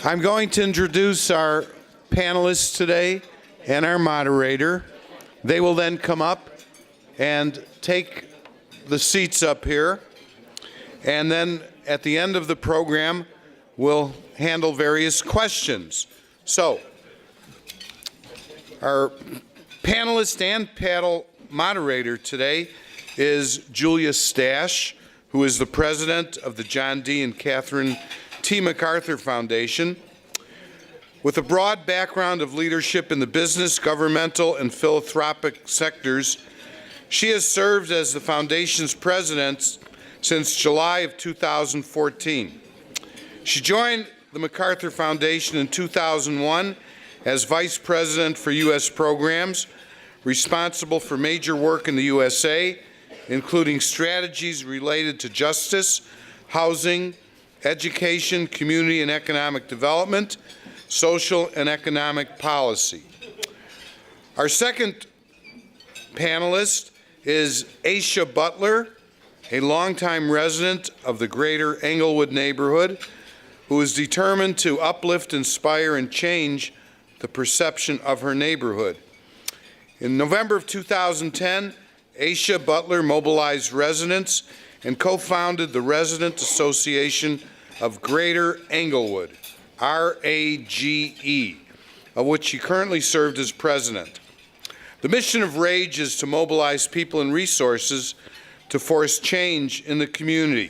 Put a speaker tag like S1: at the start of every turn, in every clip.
S1: I'm going to introduce our panelists today and our moderator. They will then come up and take the seats up here. And then at the end of the program, we'll handle various questions. So, our panelist and panel moderator today is Julia Stasch, who is the president of the John D. and Catherine T. MacArthur Foundation. With a broad background of leadership in the business, governmental, and philanthropic sectors, she has served as the foundation's president since July of 2014. She joined the MacArthur Foundation in 2001 as vice president for U.S. programs, responsible for major work in the USA, including strategies related to justice, housing, education, community and economic development, social and economic policy. Our second panelist is Asiaha Butler, a longtime resident of the greater Englewood neighborhood, who is determined to uplift, inspire, and change the perception of her neighborhood. In November of 2010, Asiaha Butler mobilized residents and co-founded the Resident Association of Greater Englewood, RAGE, of which she currently served as president. The mission of RAGE is to mobilize people and resources to force change in the community.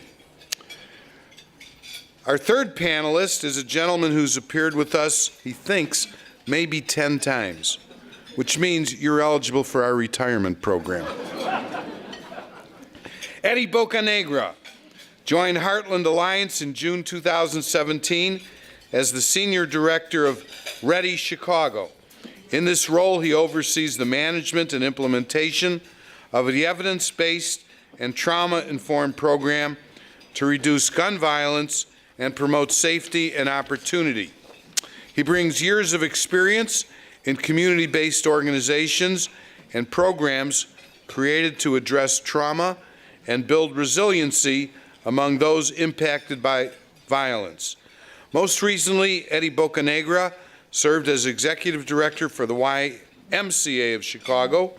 S1: Our third panelist is a gentleman who's appeared with us, he thinks, maybe 10 times, which means you're eligible for our retirement program. Eddie Bocanegra joined Heartland Alliance in June 2017 as the Senior Director of Ready Chicago. In this role, he oversees the management and implementation of the evidence-based and trauma-informed program to reduce gun violence and promote safety and opportunity. He brings years of experience in community-based organizations and programs created to address trauma and build resiliency among those impacted by violence. Most recently, Eddie Bocanegra served as Executive Director for the YMCA of Chicago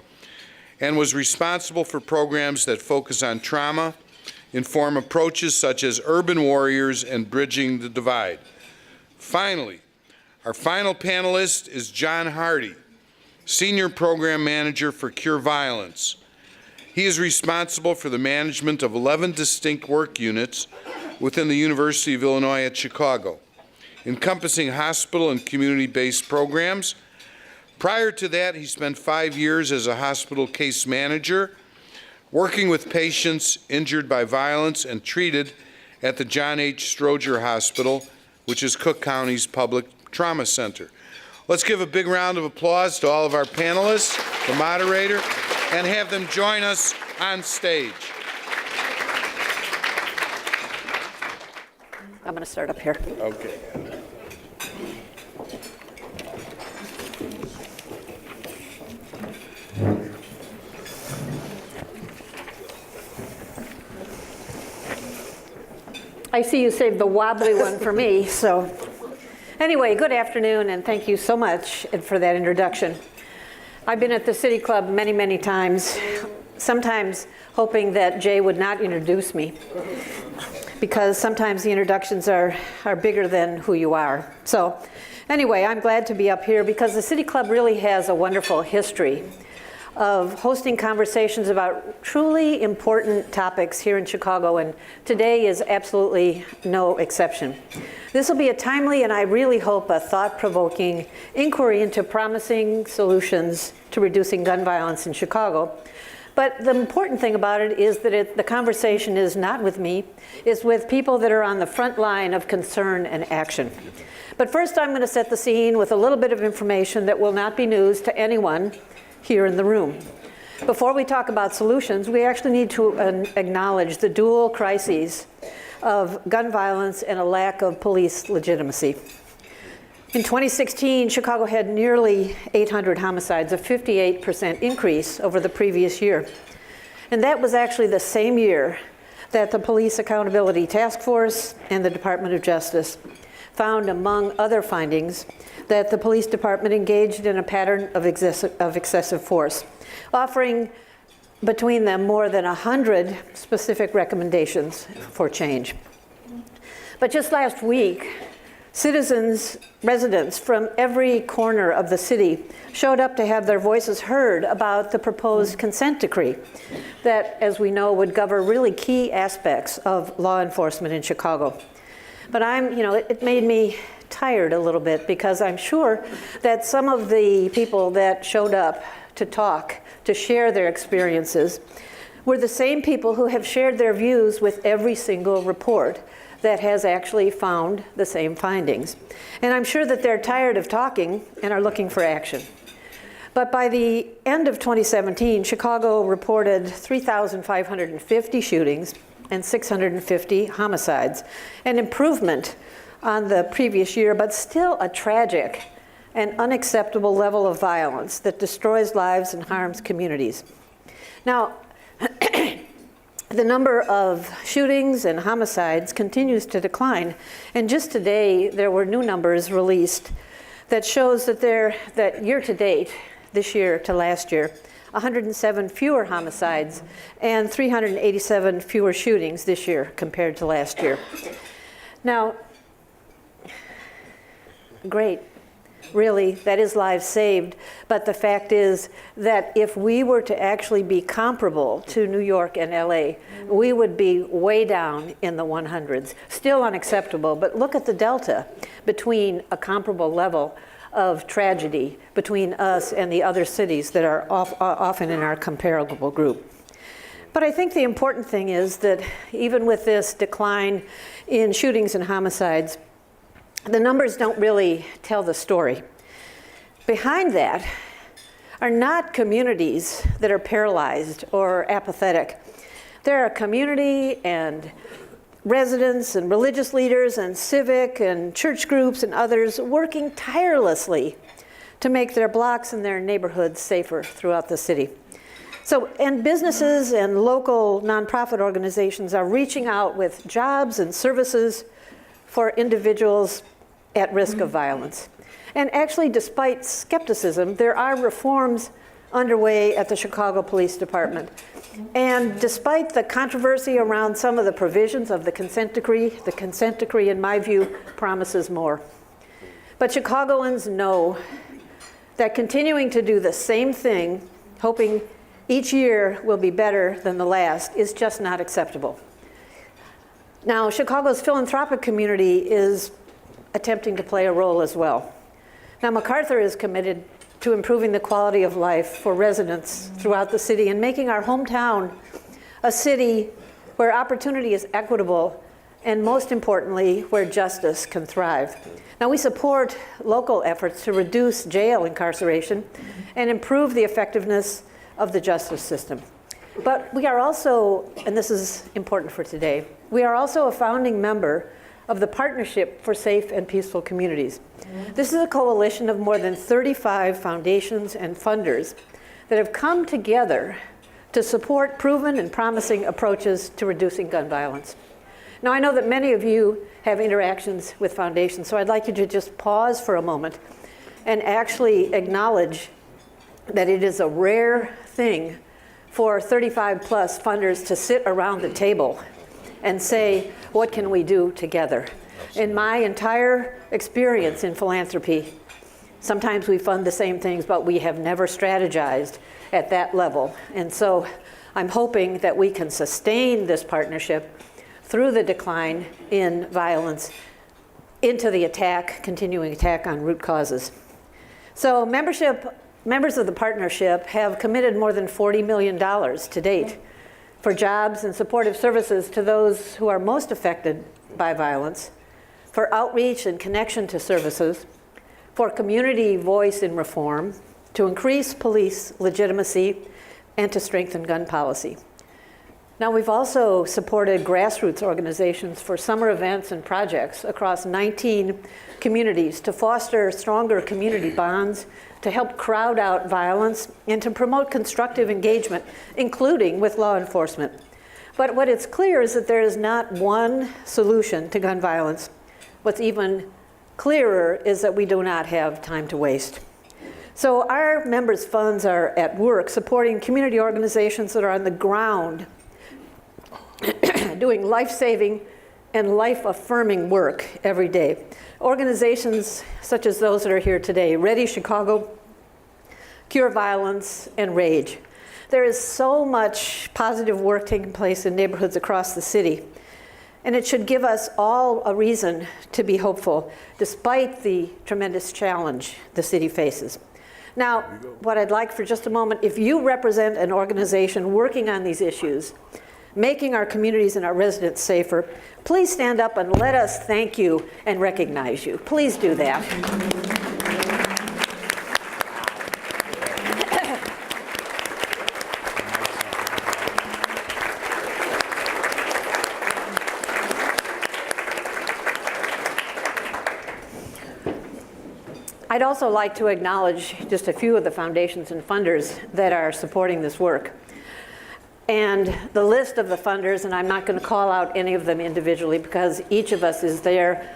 S1: and was responsible for programs that focus on trauma-informed approaches such as urban warriors and bridging the divide. Finally, our final panelist is John Hardy, Senior Program Manager for Cure Violence. He is responsible for the management of 11 distinct work units within the University of Illinois at Chicago, encompassing hospital and community-based programs. Prior to that, he spent 5 years as a hospital case manager, working with patients injured by violence and treated at the John H. Stroger Hospital, which is Cook County's public trauma center. Let's give a big round of applause to all of our panelists, the moderator, and have them join us on stage.
S2: I'm going to start up here.
S1: Okay.
S2: I see you saved the wobbly one for me, so anyway, good afternoon, and thank you so much for that introduction. I've been at the City Club many, many times, sometimes hoping that Jay would not introduce me, because sometimes the introductions are bigger than who you are. So anyway, I'm glad to be up here because the City Club really has a wonderful history of hosting conversations about truly important topics here in Chicago, and today is absolutely no exception. This will be a timely and I really hope a thought-provoking inquiry into promising solutions to reducing gun violence in Chicago. But the important thing about it is that the conversation is not with me, it's with people that are on the front line of concern and action. But first I'm going to set the scene with a little bit of information that will not be news to anyone here in the room. Before we talk about solutions, we actually need to acknowledge the dual crises of gun violence and a lack of police legitimacy. In 2016, Chicago had nearly 800 homicides, a 58% increase over the previous year. And that was actually the same year that the Police Accountability Task Force and the Department of Justice found, among other findings, that the police department engaged in a pattern of excessive force, offering between them more than 100 specific recommendations for change. But just last week, citizens, residents from every corner of the city showed up to have their voices heard about the proposed consent decree that, as we know, would govern really key aspects of law enforcement in Chicago. But it made me tired a little bit, because I'm sure that some of the people that showed up to talk, to share their experiences, were the same people who have shared their views with every single report that has actually found the same findings. And I'm sure that they're tired of talking and are looking for action. But by the end of 2017, Chicago reported 3,550 shootings and 650 homicides, an improvement on the previous year, but still a tragic and unacceptable level of violence that destroys lives and harms communities. Now, the number of shootings and homicides continues to decline, and just today there were new numbers released that shows that year to date, this year to last year, 107 fewer homicides and 387 fewer shootings this year compared to last year. Now, great. Really, that is lives saved. But the fact is that if we were to actually be comparable to New York and LA, we would be way down in the 100s. Still unacceptable, but look at the delta between a comparable level of tragedy between us and the other cities that are often in our comparable group. But I think the important thing is that even with this decline in shootings and homicides, the numbers don't really tell the story. Behind that are not communities that are paralyzed or apathetic. There are community and residents and religious leaders and civic and church groups and others working tirelessly to make their blocks and their neighborhoods safer throughout the city. And businesses and local nonprofit organizations are reaching out with jobs and services for individuals at risk of violence. And actually, despite skepticism, there are reforms underway at the Chicago Police Department. And despite the controversy around some of the provisions of the consent decree, in my view, promises more. But Chicagoans know that continuing to do the same thing, hoping each year will be better than the last, is just not acceptable. Now, Chicago's philanthropic community is attempting to play a role as well. Now, MacArthur is committed to improving the quality of life for residents throughout the city and making our hometown a city where opportunity is equitable and, most importantly, where justice can thrive. Now, we support local efforts to reduce jail incarceration and improve the effectiveness of the justice system. But we are also, and this is important for today, we are also a founding member of the Partnership for Safe and Peaceful Communities. This is a coalition of more than 35 foundations and funders that have come together to support proven and promising approaches to reducing gun violence. Now, I know that many of you have interactions with foundations, so I'd like you to just pause for a moment and actually acknowledge that it is a rare thing for 35 plus funders to sit around the table and say, what can we do together? In my entire experience in philanthropy, sometimes we fund the same things, but we have never strategized at that level. And so I'm hoping that we can sustain this partnership through the decline in violence into the continuing attack on root causes. So members of the partnership have committed more than $40 million to date for jobs and supportive services to those who are most affected by violence, for outreach and connection to services, for community voice in reform, to increase police legitimacy, and to strengthen gun policy. Now, we've also supported grassroots organizations for summer events and projects across 19 communities to foster stronger community bonds, to help crowd out violence, and to promote constructive engagement, including with law enforcement. But what is clear is that there is not one solution to gun violence. What's even clearer is that we do not have time to waste. So our members' funds are at work supporting community organizations that are on the ground doing life-saving and life-affirming work every day. Organizations such as those that are here today, Ready Chicago, Cure Violence, and RAGE. There is so much positive work taking place in neighborhoods across the city, and it should give us all a reason to be hopeful, despite the tremendous challenge the city faces. Now, what I'd like for just a moment, if you represent an organization working on these issues, making our communities and our residents safer, please stand up and let us thank you and recognize you. Please do that. I'd also like to acknowledge just a few of the foundations and funders that are supporting this work. And the list of the funders, and I'm not going to call out any of them individually because each of us is there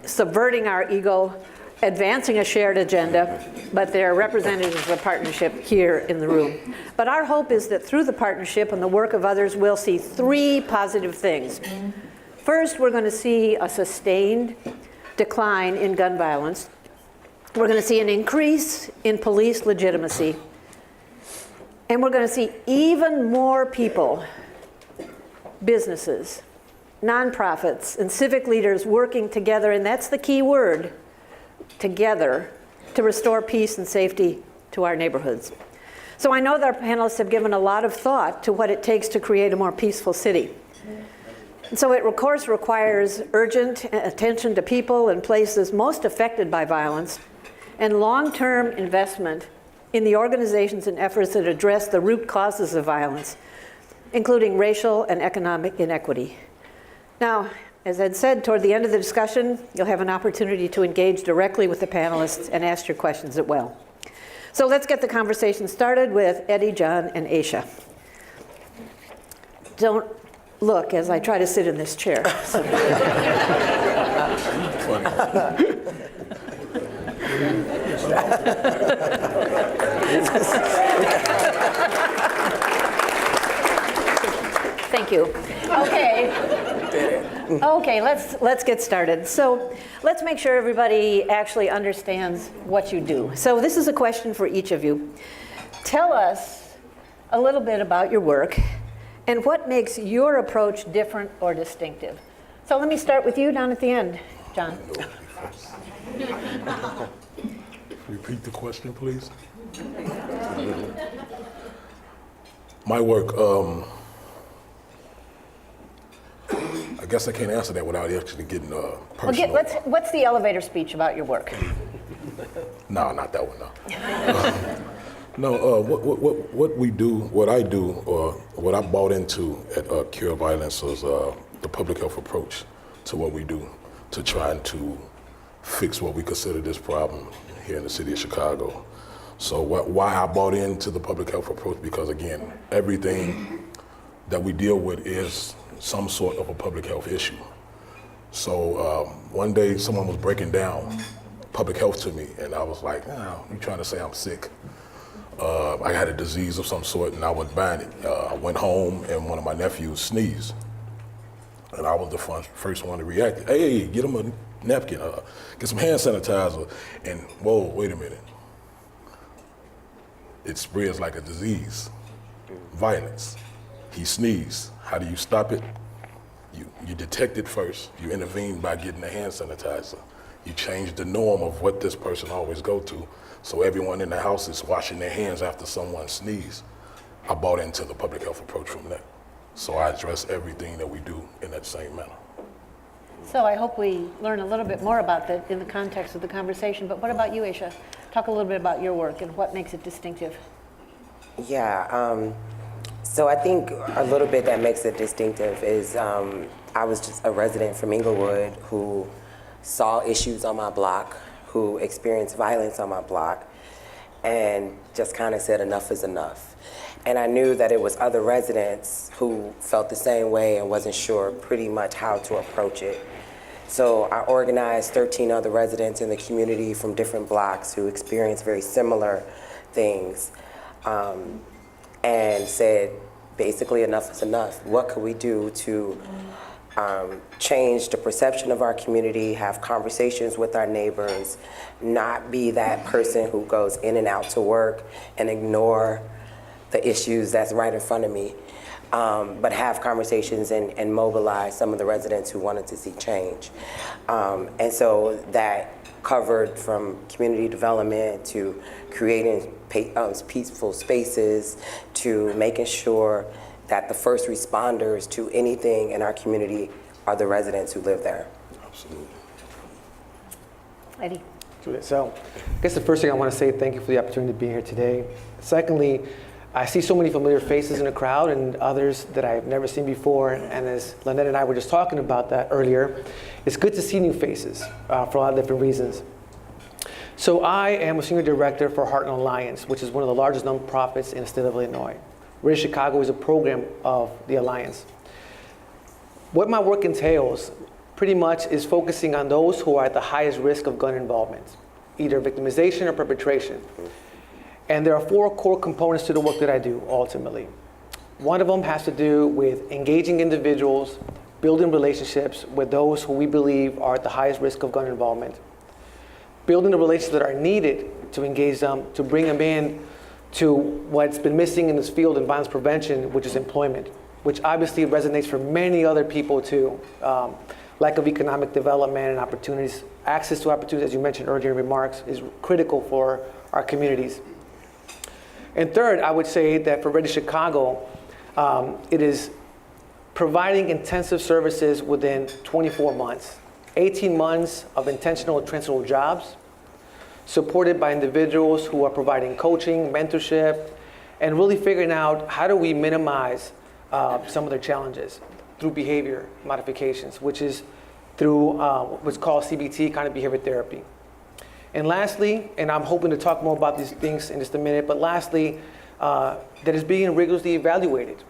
S2: subverting our ego, advancing a shared agenda, but they're representatives of the partnership here in the room. But our hope is that through the partnership and the work of others, we'll see three positive things. First, we're going to see a sustained decline in gun violence. We're going to see an increase in police legitimacy. And we're going to see even more people, businesses, nonprofits, and civic leaders working together, and that's the key word, together, to restore peace and safety to our neighborhoods. So I know that our panelists have given a lot of thought to what it takes to create a more peaceful city. And so it, of course, requires urgent attention to people and places most affected by violence, and long-term investment in the organizations and efforts that address the root causes of violence, including racial and economic inequity. Now, as Ed said, toward the end of the discussion, you'll have an opportunity to engage directly with the panelists and ask your questions as well. So let's get the conversation started with Eddie, John, and Aisha. Don't look as I try to sit in this chair. Thank you. Okay, let's get started. So let's make sure everybody actually understands what you do. So this is a question for each of you. Tell us a little bit about your work and what makes your approach different or distinctive. So let me start with you down at the end, John.
S3: Repeat the question, please. My work, I guess I can't answer that without actually getting personal.
S2: Okay, what's the elevator speech about your work?
S3: No, not that one, no. No, what we do, what I do, or what I bought into at Cure Violence was the public health approach to what we do to trying to fix what we consider this problem here in the city of Chicago. So why I bought into the public health approach, because again, everything that we deal with is some sort of a public health issue. So one day someone was breaking down public health to me, and I was like, oh, you trying to say I'm sick? I had a disease of some sort, and I wasn't buying it. I went home, and one of my nephews sneezed. And I was the first one to react. Hey, get him a napkin, get some hand sanitizer. And whoa, wait a minute. It spreads like a disease, violence. He sneezed. How do you stop it? You detect it first. You intervene by getting a hand sanitizer. You change the norm of what this person always go to. So everyone in the house is washing their hands after someone sneezes. I bought into the public health approach from that. So I address everything that we do in that same manner.
S2: So I hope we learn a little bit more about that in the context of the conversation. But what about you, Aisha? Talk a little bit about your work and what makes it distinctive.
S4: Yeah, so I think a little bit that makes it distinctive is I was just a resident from Inglewood who saw issues on my block, who experienced violence on my block, and just kind of said enough is enough. And I knew that it was other residents who felt the same way and wasn't sure pretty much how to approach it. So I organized 13 other residents in the community from different blocks who experienced very similar things, and said, basically, enough is enough. What could we do to change the perception of our community, have conversations with our neighbors, not be that person who goes in and out to work and ignore the issues that's right in front of me, but have conversations and mobilize some of the residents who wanted to see change. And so that covered from community development to creating peaceful spaces to making sure that the first responders to anything in our community are the residents who live there.
S3: Absolutely.
S2: Eddie.
S5: So I guess the first thing I want to say, thank you for the opportunity to be here today. Secondly, I see so many familiar faces in the crowd and others that I've never seen before. And as Lynette and I were just talking about that earlier, it's good to see new faces for a lot of different reasons. So I am a senior director for Heartland Alliance, which is one of the largest nonprofits in the state of Illinois. Ready Chicago is a program of the Alliance. What my work entails pretty much is focusing on those who are at the highest risk of gun involvement, either victimization or perpetration. And there are 4 core components to the work that I do, ultimately. One of them has to do with engaging individuals, building relationships with those who we believe are at the highest risk of gun involvement, building the relationships that are needed to engage them, to bring them in to what's been missing in this field in violence prevention, which is employment, which obviously resonates for many other people too. Lack of economic development and opportunities, access to opportunities, as you mentioned earlier in remarks, is critical for our communities. And third, I would say that for Ready Chicago, it is providing intensive services within 24 months, 18 months of intentional and transferable jobs, supported by individuals who are providing coaching, mentorship, and really figuring out how do we minimize some of their challenges through behavior modifications, which is through what's called CBT, cognitive behavior therapy. And lastly, and I'm hoping to talk more about these things in just a minute, but lastly, that is being rigorously evaluated.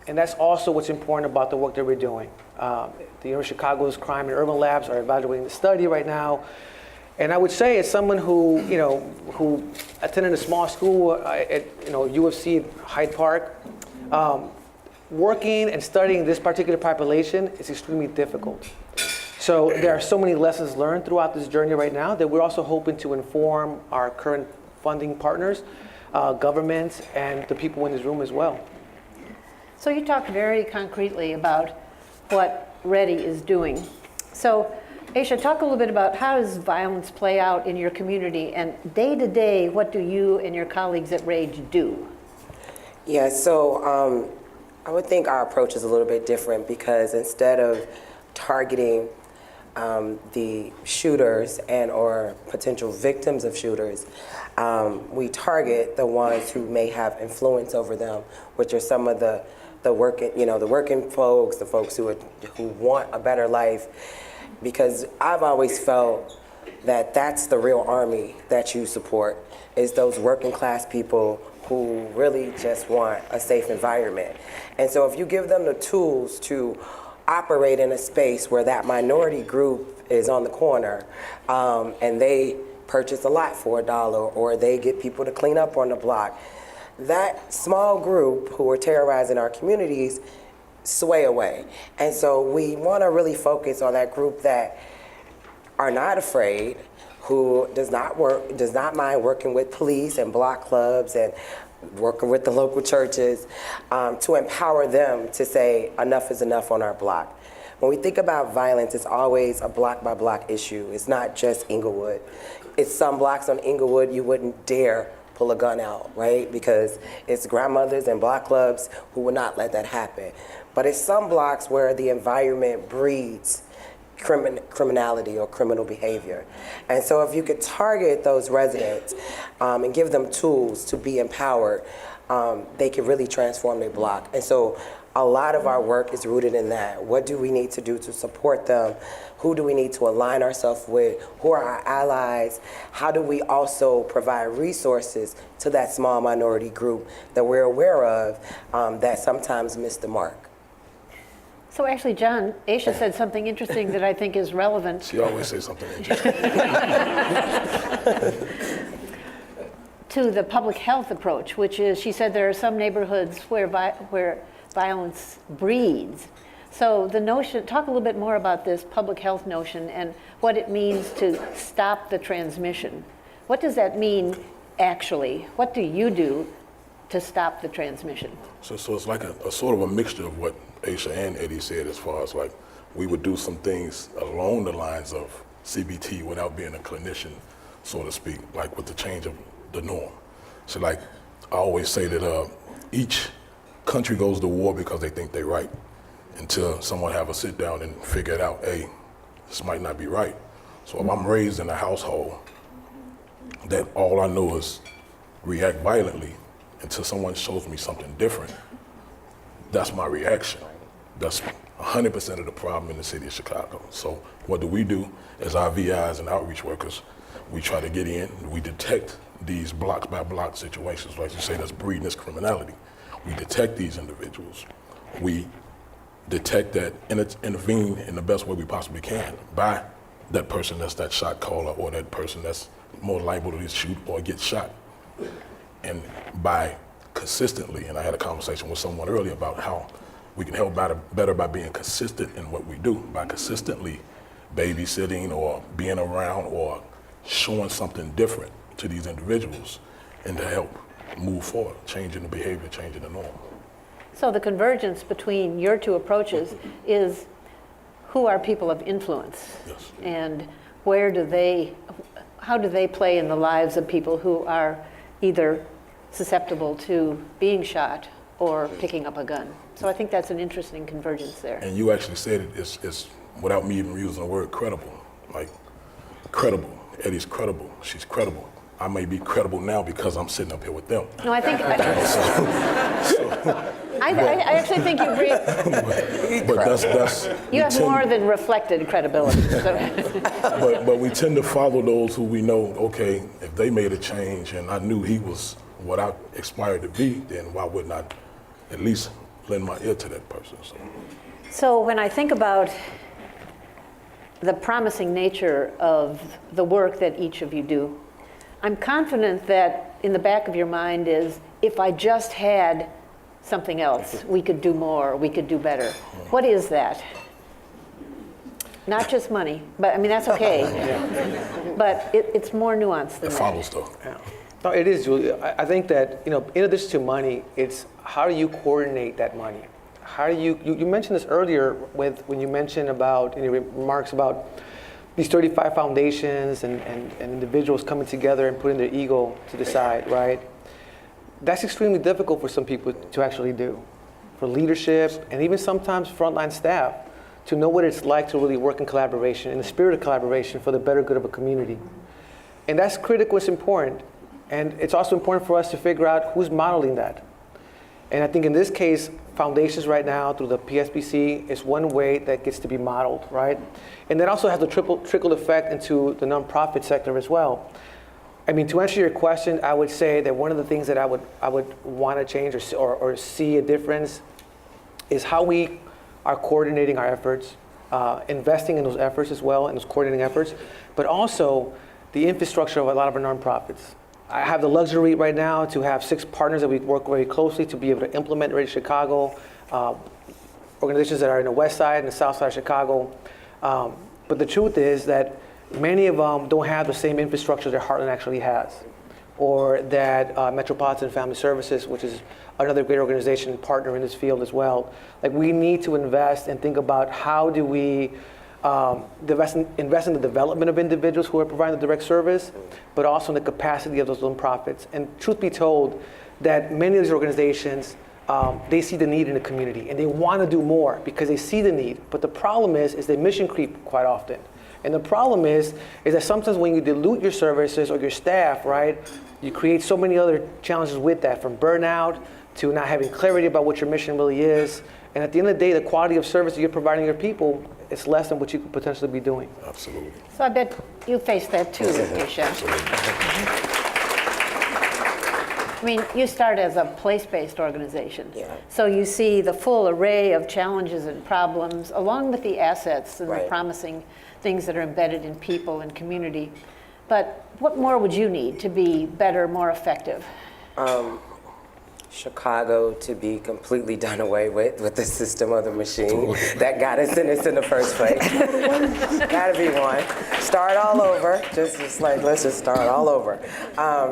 S5: And that's also what's important about the work that we're doing. The University of Chicago's Crime and Urban Labs are evaluating the study right now. And I would say, as someone who attended a small school at UFC at Hyde Park, working and studying this particular population is extremely difficult. So there are so many lessons learned throughout this journey right now that we're also hoping to inform our current funding partners, governments, and the people in this room as well.
S2: So you talked very concretely about what Ready is doing. So Aisha, talk a little bit about how does violence play out in your community, and day to day, what do you and your colleagues at RAGE do?
S4: Yeah, so I would think our approach is a little bit different because instead of targeting the shooters and or potential victims of shooters, we target the ones who may have influence over them, which are some of the working folks, the folks who want a better life. Because I've always felt that that's the real army that you support, is those working class people who really just want a safe environment. And so if you give them the tools to operate in a space where that minority group is on the corner and they purchase a lot for $1 or they get people to clean up on the block, that small group who are terrorizing our communities sway away. And so we want to really focus on that group that are not afraid, who does not mind working with police and block clubs and working with the local churches to empower them to say enough is enough on our block. When we think about violence, it's always a block by block issue. It's not just Inglewood. It's some blocks on Inglewood you wouldn't dare pull a gun out, right? Because it's grandmothers and block clubs who would not let that happen. But it's some blocks where the environment breeds criminality or criminal behavior. And so if you could target those residents and give them tools to be empowered, they can really transform their block. And so a lot of our work is rooted in that. What do we need to do to support them? Who do we need to align ourselves with? Who are our allies? How do we also provide resources to that small minority group that we're aware of that sometimes miss the mark?
S2: So actually, John, Aisha said something interesting that I think is relevant.
S3: She always says something interesting.
S2: To the public health approach, which is, she said there are some neighborhoods where violence breeds. So the notion, talk a little bit more about this public health notion and what it means to stop the transmission. What does that mean actually? What do you do to stop the transmission?
S3: So it's like a sort of a mixture of what Aisha and Eddie said, as far as like we would do some things along the lines of CBT without being a clinician, so to speak, like with the change of the norm. So like I always say that each country goes to war because they think they're right, until someone have a sit down and figure it out, hey, this might not be right. So if I'm raised in a household that all I know is react violently until someone shows me something different, that's my reaction. That's 100% of the problem in the city of Chicago. So what do we do as our VIs and outreach workers? We try to get in, we detect these block by block situations, like you say, that's breeding this criminality. We detect these individuals. We detect that and intervene in the best way we possibly can by that person that's that shot caller or that person that's more liable to shoot or get shot. And by consistently, and I had a conversation with someone earlier about how we can help better by being consistent in what we do, by consistently babysitting or being around or showing something different to these individuals and to help move forward, changing the behavior, changing the norm.
S2: So the convergence between your two approaches is who are people of influence?
S3: Yes.
S2: And how do they play in the lives of people who are either susceptible to being shot or picking up a gun? So I think that's an interesting convergence there.
S3: And you actually said it's without me even using the word credible, like credible. Eddie's credible, she's credible. I may be credible now because I'm sitting up here with them.
S2: No, I think, I actually think you bring,
S3: But that's
S2: you have more than reflected credibility. So.
S3: but we tend to follow those who we know, okay, if they made a change and I knew he was what I aspired to be, then why wouldn't I at least lend my ear to that person?
S2: So when I think about the promising nature of the work that each of you do, I'm confident that in the back of your mind is, if I just had something else, we could do more, we could do better. What is that? Not just money, but I mean, that's okay. But it's more nuanced than
S3: It
S2: that.
S3: follows though.
S5: Yeah. No, it is, Julia. I think that, in addition to money, it's how do you coordinate that money? How do you mentioned this earlier when you mentioned about, in your remarks about these 35 foundations and individuals coming together and putting their ego to the side, right? That's extremely difficult for some people to actually do. For leadership and even sometimes frontline staff to know what it's like to really work in collaboration, in the spirit of collaboration for the better good of a community. And that's critical, it's important. And it's also important for us to figure out who's modeling that. And I think in this case, foundations right now through the PSBC is one way that gets to be modeled, right? And that also has a trickle effect into the nonprofit sector as well. I mean, to answer your question, I would say that one of the things that I would want to change or see a difference is how we are coordinating our efforts, investing in those efforts as well, in those coordinating efforts, but also the infrastructure of a lot of our nonprofits. I have the luxury right now to have 6 partners that we work very closely to be able to implement Ready Chicago, organizations that are in the west side and the south side of Chicago. But the truth is that many of them don't have the same infrastructure that Heartland actually has, or that Metropolitan Family Services, which is another great organization and partner in this field as well. Like, we need to invest and think about how do we invest in the development of individuals who are providing the direct service, but also in the capacity of those nonprofits. And truth be told, that many of these organizations, they see the need in the community and they want to do more because they see the need. But the problem is they mission creep quite often. And the problem is that sometimes when you dilute your services or your staff, right, you create so many other challenges with that, from burnout to not having clarity about what your mission really is. And at the end of the day, the quality of service that you're providing your people is less than what you could potentially be doing.
S3: Absolutely.
S2: So I bet you face that too, Aisha. I mean, you start as a place-based organization.
S4: Yeah.
S2: So you see the full array of challenges and problems, along with the assets and the
S4: Right.
S2: promising things that are embedded in people and community. But what more would you need to be better, more effective?
S4: Chicago to be completely done away with the system of the machine that got us in this in the first place. Gotta be one. Start all over. Just like, let's just start all over.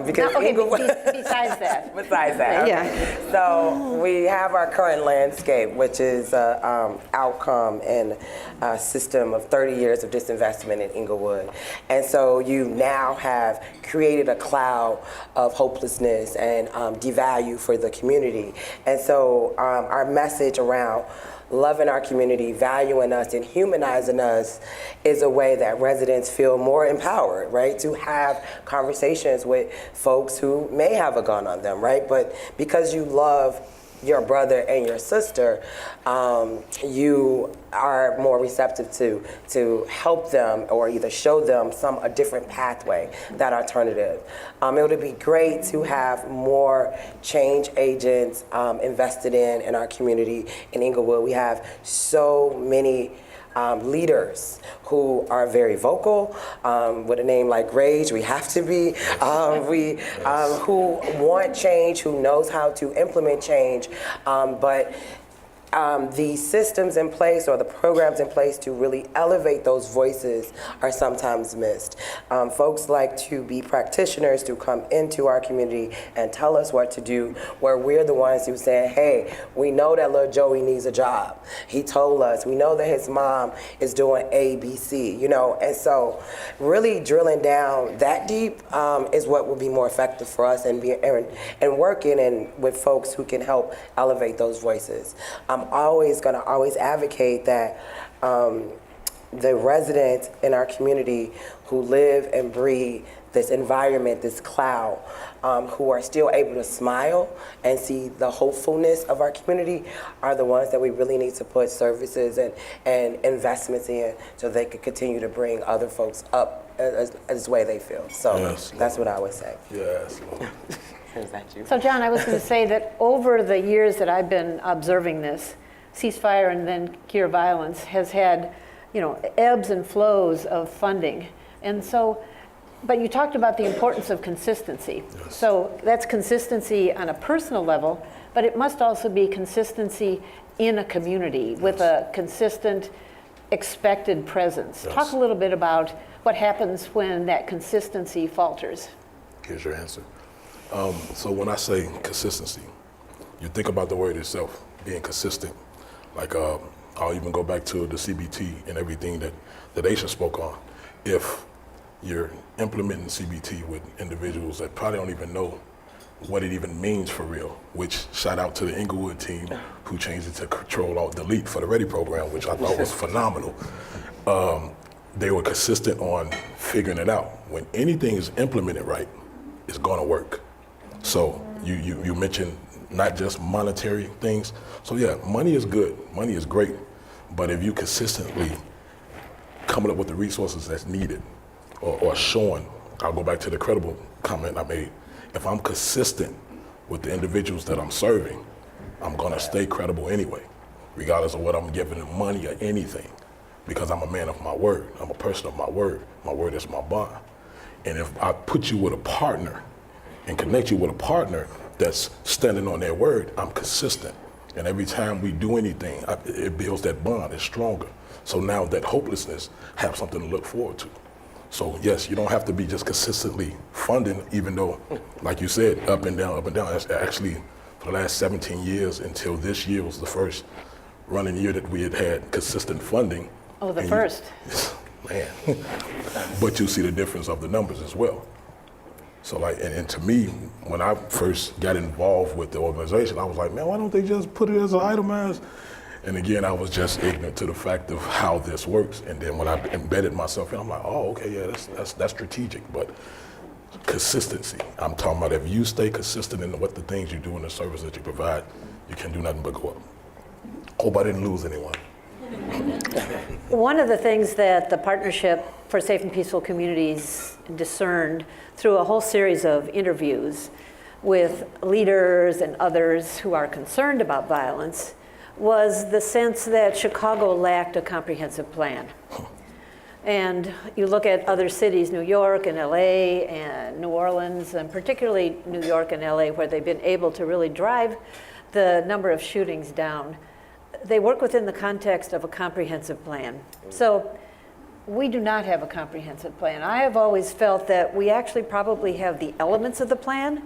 S4: Because
S2: Now, okay,
S4: Inglewood.
S2: besides that.
S4: Besides that,
S2: Yeah.
S4: okay. So we have our current landscape, which is outcome and a system of 30 years of disinvestment in Inglewood. And so you now have created a cloud of hopelessness and devalue for the community. And so our message around loving our community, valuing us, and humanizing us is a way that residents feel more empowered, right? To have conversations with folks who may have a gun on them, right? But because you love your brother and your sister, you are more receptive to help them or either show them a different pathway, that alternative. It would be great to have more change agents invested in our community in Inglewood. We have so many leaders who are very vocal, with a name like Rage, we have to be, who want change, who knows how to implement change, but the systems in place or the programs in place to really elevate those voices are sometimes missed. Folks like to be practitioners, to come into our community and tell us what to do, where we're the ones who say, hey, we know that little Joey needs a job. He told us. We know that his mom is doing A, B, C, you know, and so really drilling down that deep is what will be more effective for us and working with folks who can help elevate those voices. I'm always going to advocate that the residents in our community who live and breathe this environment, this cloud, who are still able to smile and see the hopefulness of our community are the ones that we really need to put services and investments in so they can continue to bring other folks up as the way they feel. So
S3: Yes,
S4: that's what I would say.
S3: Yes.
S4: Is that you?
S2: So John, I was going to say that over the years that I've been observing this, ceasefire and then cure violence has had, you know, ebbs and flows of funding. And so, but you talked about the importance of consistency.
S3: Yes.
S2: So that's consistency on a personal level, but it must also be consistency in a community with a consistent, expected presence.
S3: Yes.
S2: Talk a little bit about what happens when that consistency falters.
S3: Here's your answer. So when I say consistency, you think about the word itself, being consistent. Like I'll even go back to the CBT and everything that Aisha spoke on. If you're implementing CBT with individuals that probably don't even know what it even means for real, which shout out to the Inglewood team who changed it to Control Alt Delete for the Ready program, which I thought was phenomenal. They were consistent on figuring it out. When anything is implemented right, it's gonna work. So you mentioned not just monetary things. So yeah, money is good, money is great, but if you consistently coming up with the resources that's needed or showing, I'll go back to the credible comment I made. If I'm consistent with the individuals that I'm serving, I'm gonna stay credible anyway, regardless of what I'm giving them, money or anything, because I'm a man of my word. I'm a person of my word. My word is my bond. And if I put you with a partner and connect you with a partner that's standing on their word, I'm consistent. And every time we do anything, it builds that bond, it's stronger. So now that hopelessness have something to look forward to. So yes, you don't have to be just consistently funding, even though, like you said, up and down, up and down. Actually, for the last 17 years until this year was the first running year that we had consistent funding.
S2: Oh, the
S3: And
S2: first.
S3: Man, but you see the difference of the numbers as well. So like, and to me, when I first got involved with the organization, I was like, man, why don't they just put it as an itemized? And again, I was just ignorant to the fact of how this works. And then when I embedded myself in, I'm like, oh, okay, yeah, that's strategic. But consistency, I'm talking about if you stay consistent in what the things you do and the service that you provide, you can do nothing but go up. Hope I didn't lose anyone.
S2: One of the things that the Partnership for Safe and Peaceful Communities discerned through a whole series of interviews with leaders and others who are concerned about violence was the sense that Chicago lacked a comprehensive plan. And you look at other cities, New York and LA and New Orleans, and particularly New York and LA, where they've been able to really drive the number of shootings down. They work within the context of a comprehensive plan. So we do not have a comprehensive plan. I have always felt that we actually probably have the elements of the plan,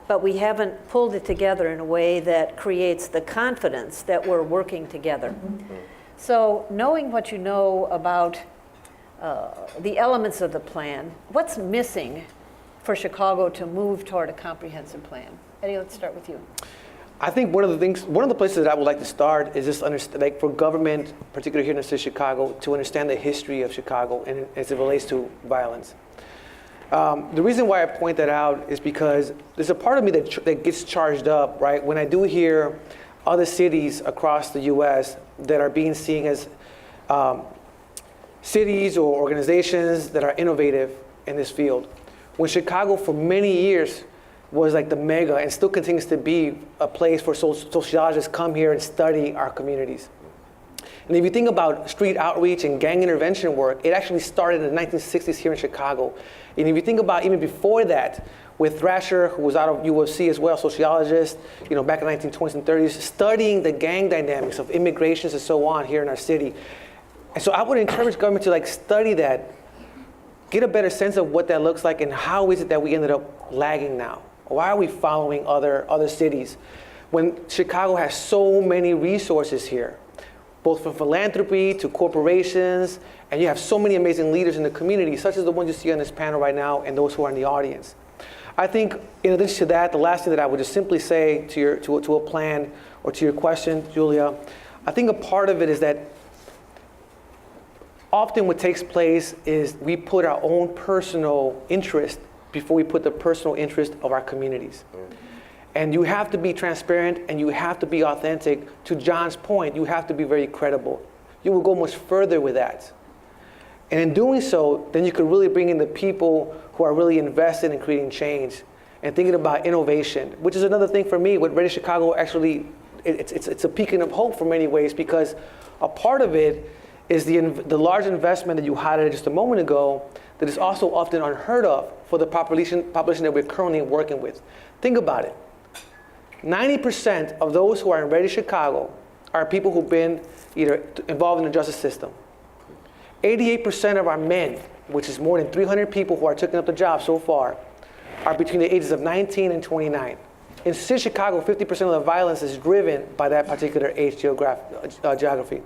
S2: but we haven't pulled it together in a way that creates the confidence that we're working together. So knowing what you know about the elements of the plan, what's missing for Chicago to move toward a comprehensive plan? Eddie, let's start with you.
S5: I think one of the places that I would like to start is just like for government, particularly here in the city of Chicago, to understand the history of Chicago and as it relates to violence. The reason why I point that out is because there's a part of me that gets charged up, right? When I do hear other cities across the U.S. that are being seen as cities or organizations that are innovative in this field. When Chicago for many years was like the mega and still continues to be a place for sociologists come here and study our communities. And if you think about street outreach and gang intervention work, it actually started in the 1960s here in Chicago. And if you think about even before that, with Thrasher, who was out of UofC as well, sociologist, back in the 1920s and 30s, studying the gang dynamics of immigrations and so on here in our city. And so I would encourage government to study that, get a better sense of what that looks like and how is it that we ended up lagging now? Why are we following other cities when Chicago has so many resources here, both from philanthropy to corporations, and you have so many amazing leaders in the community, such as the ones you see on this panel right now and those who are in the audience. I think in addition to that, the last thing that I would just simply say to a plan or to your question, Julia, I think a part of it is that often what takes place is we put our own personal interest before we put the personal interest of our communities. And you have to be transparent and you have to be authentic. To John's point, you have to be very credible. You will go much further with that. And in doing so, then you can really bring in the people who are really invested in creating change and thinking about innovation, which is another thing for me. What Ready Chicago actually, it's a beacon of hope for many ways, because a part of it is the large investment that you highlighted just a moment ago that is also often unheard of for the population that we're currently working with. Think about it. 90% of those who are in Ready Chicago are people who've been either involved in the justice system. 88% of our men, which is more than 300 people who are taking up the job so far, are between the ages of 19 and 29. In city of Chicago, 50% of the violence is driven by that particular age geography.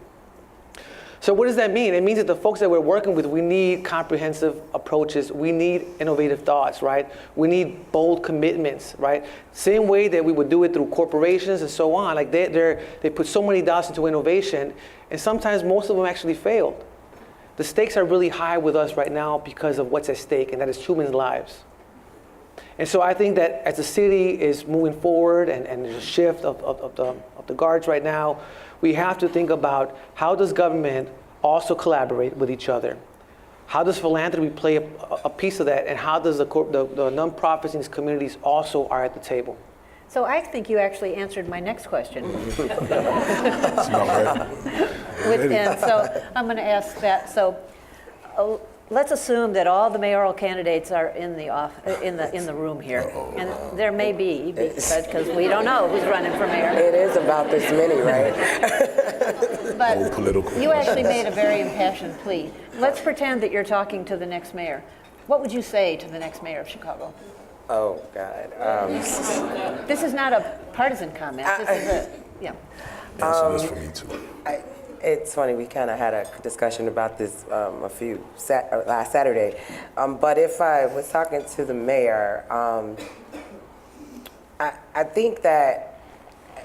S5: So what does that mean? It means that the folks that we're working with, we need comprehensive approaches. We need innovative thoughts, right? We need bold commitments, right? Same way that we would do it through corporations and so on. Like they put so many dollars into innovation, and sometimes most of them actually failed. The stakes are really high with us right now because of what's at stake, and that is human lives. And so I think that as the city is moving forward and there's a shift of the guards right now, we have to think about how does government also collaborate with each other? How does philanthropy play a piece of that? And how does the nonprofits in these communities also are at the table?
S2: So I think you actually answered my next question. And so I'm going to ask that. So let's assume that all the mayoral candidates are in the room here, and there may be, because we don't know who's running for mayor.
S4: It is about this many, right?
S2: But you actually made a very impassioned plea. Let's pretend that you're talking to the next mayor. What would you say to the next mayor of Chicago?
S4: Oh, God.
S2: This is not a partisan comment. This is yeah.
S3: Answer this for me too.
S4: It's funny, we kind of had a discussion about this last Saturday. But if I was talking to the mayor, I think that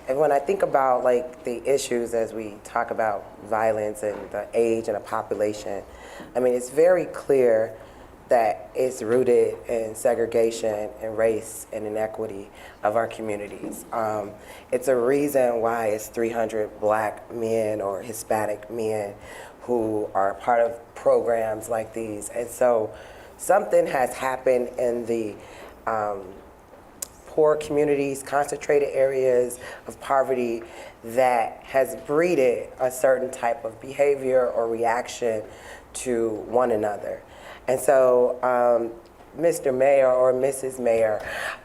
S4: when I think about the issues as we talk about violence and the age and the population, I mean, it's very clear that it's rooted in segregation and race and inequity of our communities. It's a reason why it's 300 black men or Hispanic men who are part of programs like these. And so something has happened in the poor communities, concentrated areas of poverty that has breeded a certain type of behavior or reaction to one another. And so, Mr. Mayor or Mrs. Mayor,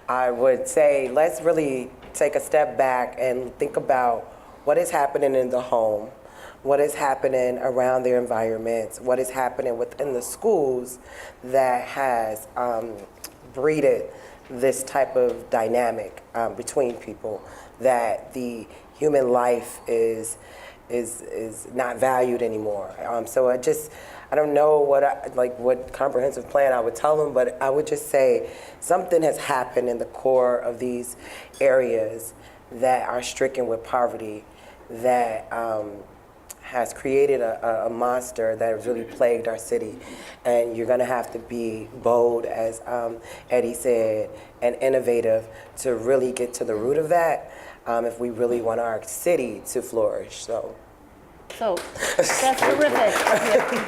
S4: I would say let's really take a step back and think about what is happening in the home, what is happening around their environments, what is happening within the schools that has breeded this type of dynamic between people, that the human life is not valued anymore. So I don't know what comprehensive plan I would tell them, but I would just say something has happened in the core of these areas that are stricken with poverty that has created a monster that has really plagued our city. And you're gonna have to be bold, as Eddie said, and innovative to really get to the root of that if we really want our city to flourish. So
S2: that's terrific. Yeah.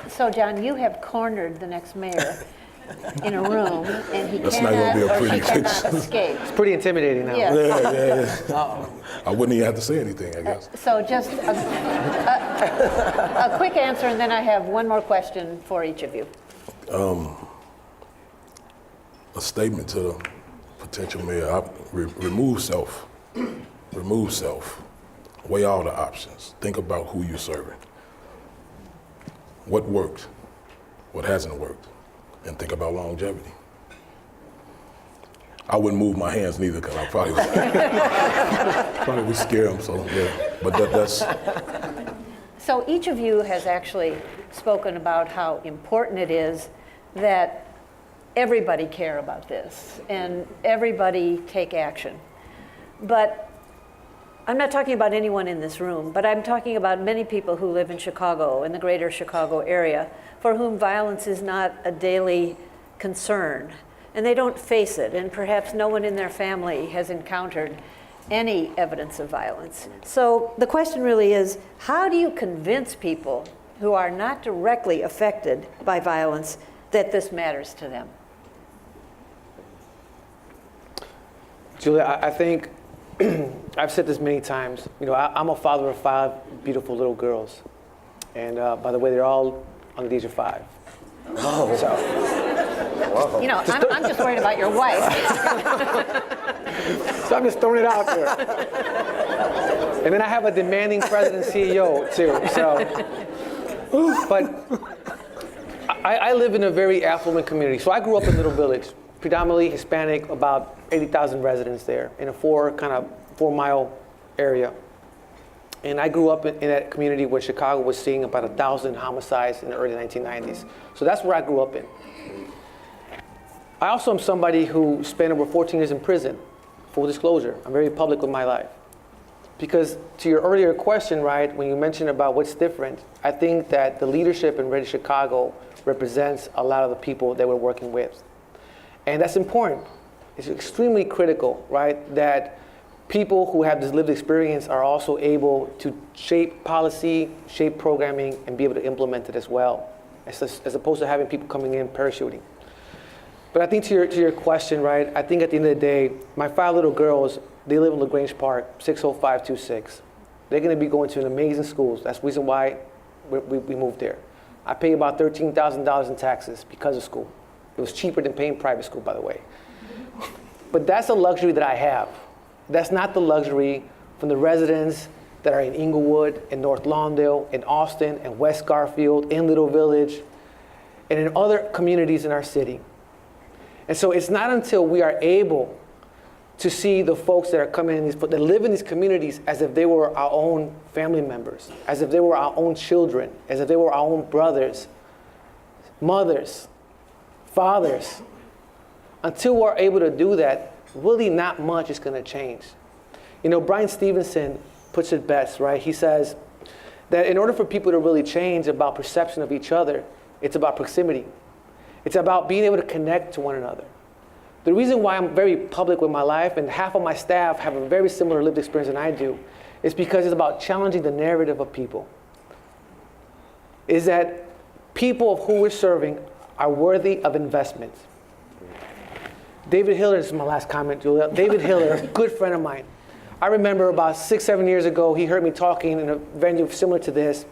S2: So John, you have cornered the next mayor in a room, and he
S3: That's not gonna be a
S2: cannot or she
S3: pretty
S2: cannot
S3: picture.
S2: escape.
S5: It's pretty intimidating now.
S2: Yeah.
S3: Yeah. I wouldn't even have to say anything, I guess.
S2: So just a quick answer, and then I have one more question for each of you.
S3: A statement to the potential mayor: remove self. Remove self. Weigh all the options. Think about who you're serving. What worked? What hasn't worked? And think about longevity. I wouldn't move my hands neither, because I probably would scare them. So yeah, but that's.
S2: So each of you has actually spoken about how important it is that everybody care about this and everybody take action. But I'm not talking about anyone in this room, but I'm talking about many people who live in Chicago, in the greater Chicago area, for whom violence is not a daily concern. And they don't face it, and perhaps no one in their family has encountered any evidence of violence. So the question really is, how do you convince people who are not directly affected by violence that this matters to them?
S5: Julia, I think I've said this many times. You know, I'm a father of 5 beautiful little girls, and by the way, they're all under the age of 5.
S4: Oh.
S5: So,
S2: You know, I'm just worried about your wife.
S5: so I'm just throwing it out there. And then I have a demanding president CEO too. So, but I live in a very affluent community. So I grew up in Little Village, predominantly Hispanic, about 80,000 residents there in a 4-mile area. And I grew up in that community where Chicago was seeing about 1,000 homicides in the early 1990s. So that's where I grew up in. I also am somebody who spent over 14 years in prison. Full disclosure, I'm very public with my life. Because to your earlier question, right, when you mentioned about what's different, I think that the leadership in Ready Chicago represents a lot of the people that we're working with. And that's important. It's extremely critical, right, that people who have this lived experience are also able to shape policy, shape programming, and be able to implement it as well, as opposed to having people coming in parachuting. But I think to your question, right, I think at the end of the day, my 5 little girls, they live in LaGrange Park, 60526. They're going to be going to an amazing schools. That's the reason why we moved there. I pay about $13,000 in taxes because of school. It was cheaper than paying private school, by the way. But that's a luxury that I have. That's not the luxury from the residents that are in Inglewood, in North Lawndale, in Austin, in West Garfield, in Little Village, and in other communities in our city. And so it's not until we are able to see the folks that are coming in that live in these communities as if they were our own family members, as if they were our own children, as if they were our own brothers, mothers, fathers. Until we're able to do that, really not much is going to change. You know, Brian Stevenson puts it best, right? He says that in order for people to really change about perception of each other, it's about proximity. It's about being able to connect to one another. The reason why I'm very public with my life, and half of my staff have a very similar lived experience than I do, is because it's about challenging the narrative of people. Is that people of who we're serving are worthy of investment. David Hiller, this is my last comment, Julia. David Hiller, a good friend of mine. I remember about 6, 7 years ago, he heard me talking in a venue similar to this,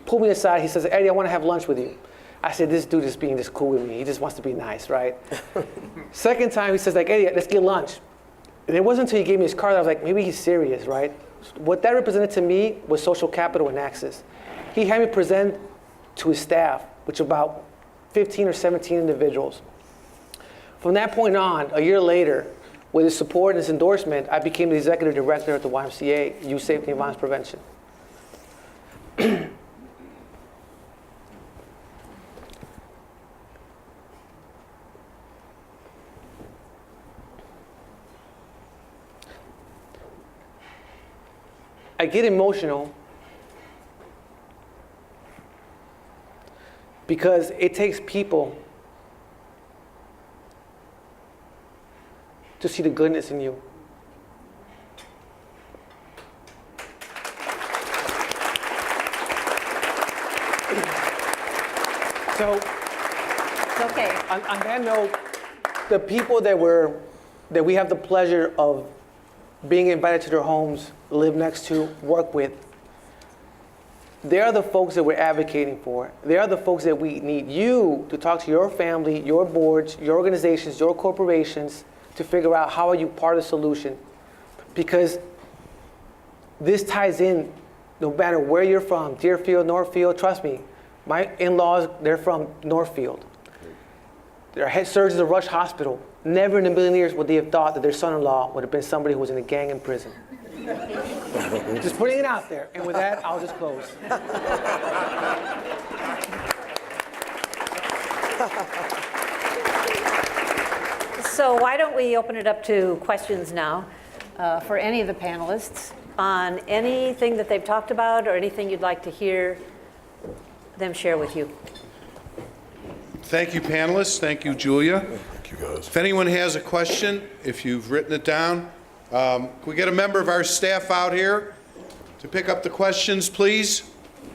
S5: pulled me aside, he says, Eddie, I want to have lunch with you. I said, this dude is being just cool with me. He just wants to be nice, right? Second time, he says, like, Eddie, let's get lunch. And it wasn't until he gave me his card that I was like, maybe he's serious, right? What that represented to me was social capital and access. He had me present to his staff, which about 15 or 17 individuals. From that point on, a year later, with his support and his endorsement, I became the executive director at the YMCA, Youth Safety and Violence Prevention. I get emotional because it takes people to see the goodness in you. So,
S2: It's okay.
S5: on that note, the people that we have the pleasure of being invited to their homes, live next to, work with, they are the folks that we're advocating for. They are the folks that we need you to talk to your family, your boards, your organizations, your corporations, to figure out how are you part of the solution. Because this ties in no matter where you're from, Deerfield, Northfield, trust me, my in-laws, they're from Northfield. They're head surgeons of Rush Hospital. Never in a million years would they have thought that their son-in-law would have been somebody who was in a gang in prison. Just putting it out there. And with that, I'll just close.
S2: So why don't we open it up to questions now for any of the panelists on anything that they've talked about or anything you'd like to hear them share with you.
S1: Thank you, panelists. Thank you, Julia.
S3: Thank you, guys.
S1: If anyone has a question, if you've written it down, can we get a member of our staff out here to pick up the questions, please?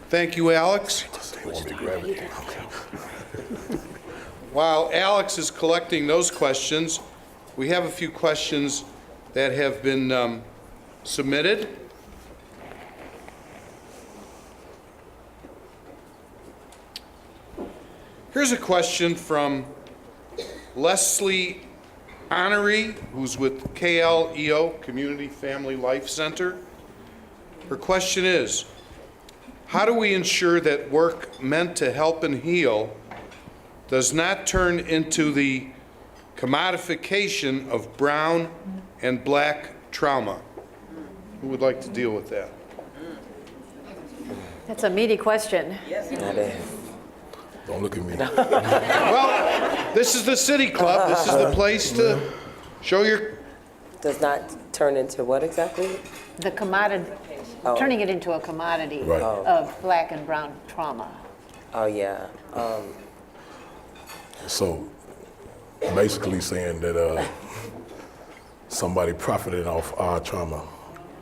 S1: Thank you, Alex.
S3: You want me to grab it?
S1: While Alex is collecting those questions, we have a few questions that have been submitted. Here's a question from Leslie Honoree, who's with KLEO, Community Family Life Center. Her question is, how do we ensure that work meant to help and heal does not turn into the commodification of brown and black trauma? Who would like to deal with that?
S2: That's a meaty question.
S4: That is.
S3: Don't look at me.
S1: Well, this is the City Club. This is the place to show your...
S4: Does not turn into what exactly?
S2: The commodity, turning it into a commodity
S3: Right.
S2: of black and brown trauma.
S4: Oh, yeah.
S3: So basically saying that somebody profited off our trauma,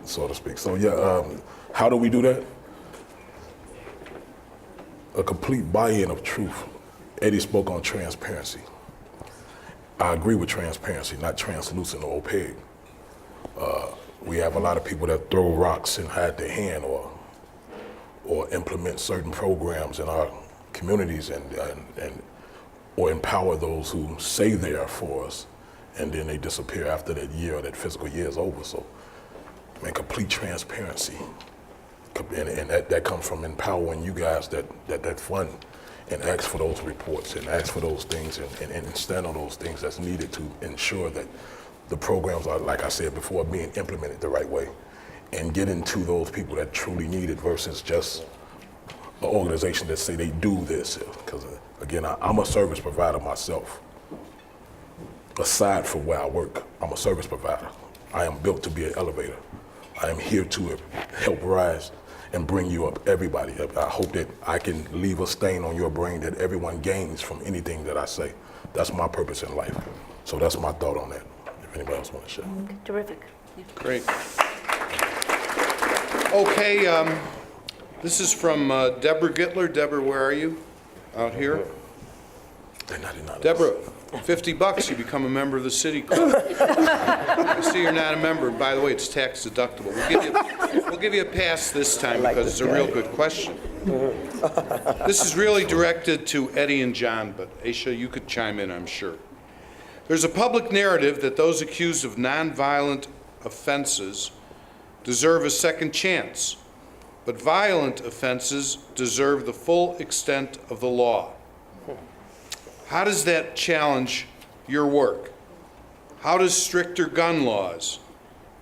S3: so to speak. So yeah, how do we do that? A complete buy-in of truth. Eddie spoke on transparency. I agree with transparency, not translucent or opaque. We have a lot of people that throw rocks and hide their hand or implement certain programs in our communities and or empower those who say they are for us, and then they disappear after that year or that fiscal year is over. So, I mean, complete transparency. And that comes from empowering you guys that fund and ask for those reports and ask for those things and stand on those things that's needed to ensure that the programs are, like I said before, being implemented the right way and getting to those people that truly need it versus just an organization that say they do this. Because again, I'm a service provider myself. Aside from where I work, I'm a service provider. I am built to be an elevator. I am here to help rise and bring you up, everybody. I hope that I can leave a stain on your brain that everyone gains from anything that I say. That's my purpose in life. So that's my thought on that, if anybody else wants to share.
S2: Terrific.
S1: Great. Okay, this is from Debra Gibbler. Deborah, where are you? Out here.
S3: They're $99.
S1: Deborah, $50, you become a member of the City Club. I see you're not a member. By the way, it's tax deductible. We'll give you a pass this time because it's a real good question. This is really directed to Eddie and John, but Aisha, you could chime in, I'm sure. There's a public narrative that those accused of nonviolent offenses deserve a second chance, but violent offenses deserve the full extent of the law. How does that challenge your work? How does stricter gun laws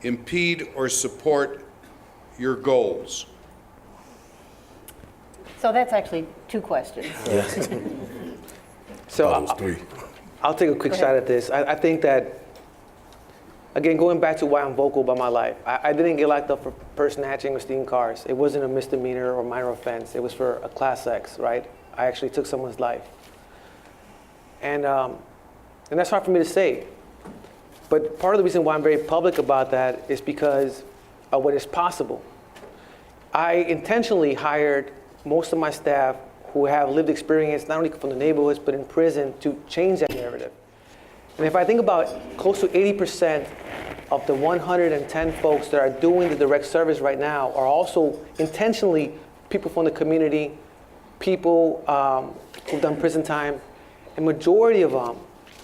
S1: impede or support your goals?
S2: So that's actually two questions.
S5: So
S3: That was 3.
S5: I'll take a quick shot at this. I think that, again, going back to why I'm vocal about my life, I didn't get locked up for purse snatching or stealing cars. It wasn't a misdemeanor or minor offense. It was for a class X, right? I actually took someone's life. And that's hard for me to say. But part of the reason why I'm very public about that is because of what is possible. I intentionally hired most of my staff who have lived experience, not only from the neighborhoods, but in prison, to change that narrative. And if I think about close to 80% of the 110 folks that are doing the direct service right now are also intentionally people from the community, people who've done prison time. A majority of them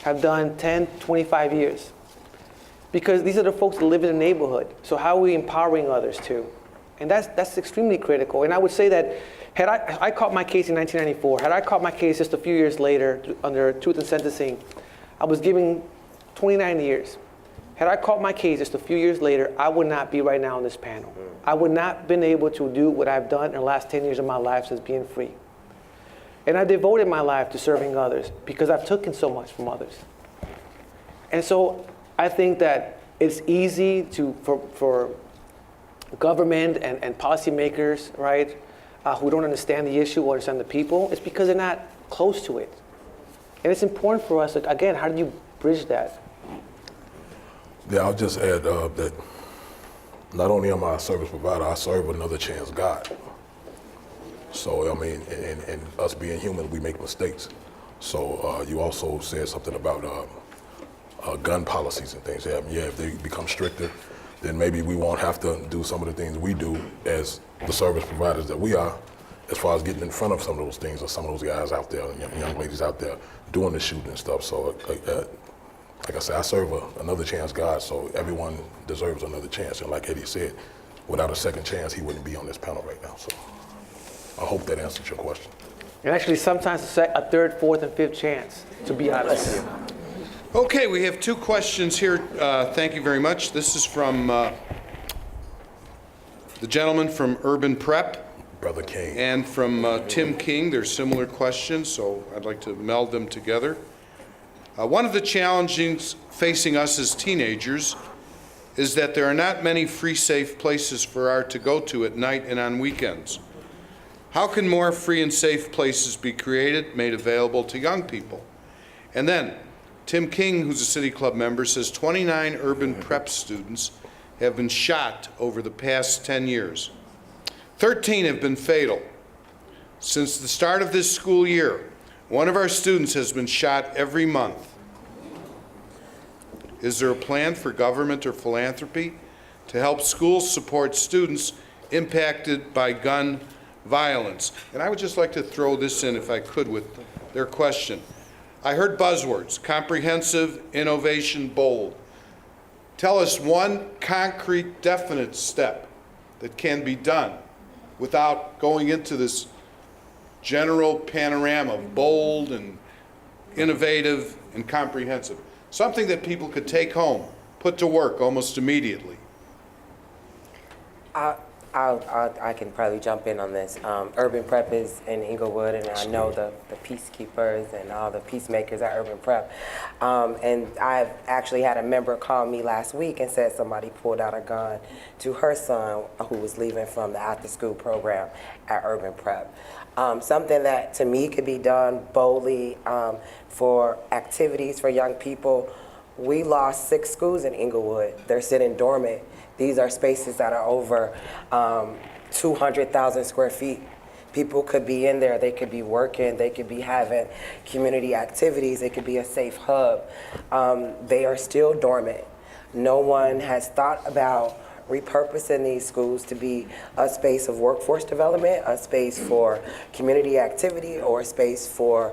S5: have done 10, 25 years. Because these are the folks that live in the neighborhood. So how are we empowering others too? And that's extremely critical. And I would say that had I caught my case in 1994, had I caught my case just a few years later under truth and sentencing, I was given 29 years. Had I caught my case just a few years later, I would not be right now on this panel. I would not have been able to do what I've done in the last 10 years of my life since being free. And I devoted my life to serving others because I've taken so much from others. And so I think that it's easy for government and policymakers, right, who don't understand the issue or understand the people. It's because they're not close to it. And it's important for us, again, how do you bridge that?
S3: Yeah, I'll just add that not only am I a service provider, I serve another chance God. So, I mean, and us being human, we make mistakes. So you also said something about gun policies and things. Yeah, if they become stricter, then maybe we won't have to do some of the things we do as the service providers that we are, as far as getting in front of some of those things or some of those guys out there, young ladies out there doing the shooting and stuff. So, like I said, I serve another chance God, so everyone deserves another chance. And like Eddie said, without a second chance, he wouldn't be on this panel right now. So I hope that answered your question.
S5: And actually, sometimes a third, fourth, and fifth chance, to be honest with you.
S1: Okay, we have 2 questions here. Thank you very much. This is from the gentleman from Urban Prep.
S3: Brother King.
S1: And from Tim King. They're similar questions, so I'd like to meld them together. One of the challenges facing us as teenagers is that there are not many free, safe places for our to go to at night and on weekends. How can more free and safe places be created, made available to young people? And then, Tim King, who's a City Club member, says 29 urban prep students have been shot over the past 10 years. 13 have been fatal. Since the start of this school year, one of our students has been shot every month. Is there a plan for government or philanthropy to help schools support students impacted by gun violence? And I would just like to throw this in, if I could, with their question. I heard buzzwords: comprehensive, innovation, bold. Tell us one concrete, definite step that can be done without going into this general panorama of bold and innovative and comprehensive. Something that people could take home, put to work almost immediately.
S4: I can probably jump in on this. Urban Prep is in Inglewood, and I know the peacekeepers and all the peacemakers at Urban Prep. And I've actually had a member call me last week and said somebody pulled out a gun to her son who was leaving from the after-school program at Urban Prep. Something that to me could be done boldly for activities for young people. We lost 6 schools in Inglewood. They're sitting dormant. These are spaces that are over 200,000 square feet. People could be in there, they could be working, they could be having community activities, it could be a safe hub. They are still dormant. No one has thought about repurposing these schools to be a space of workforce development, a space for community activity, or a space for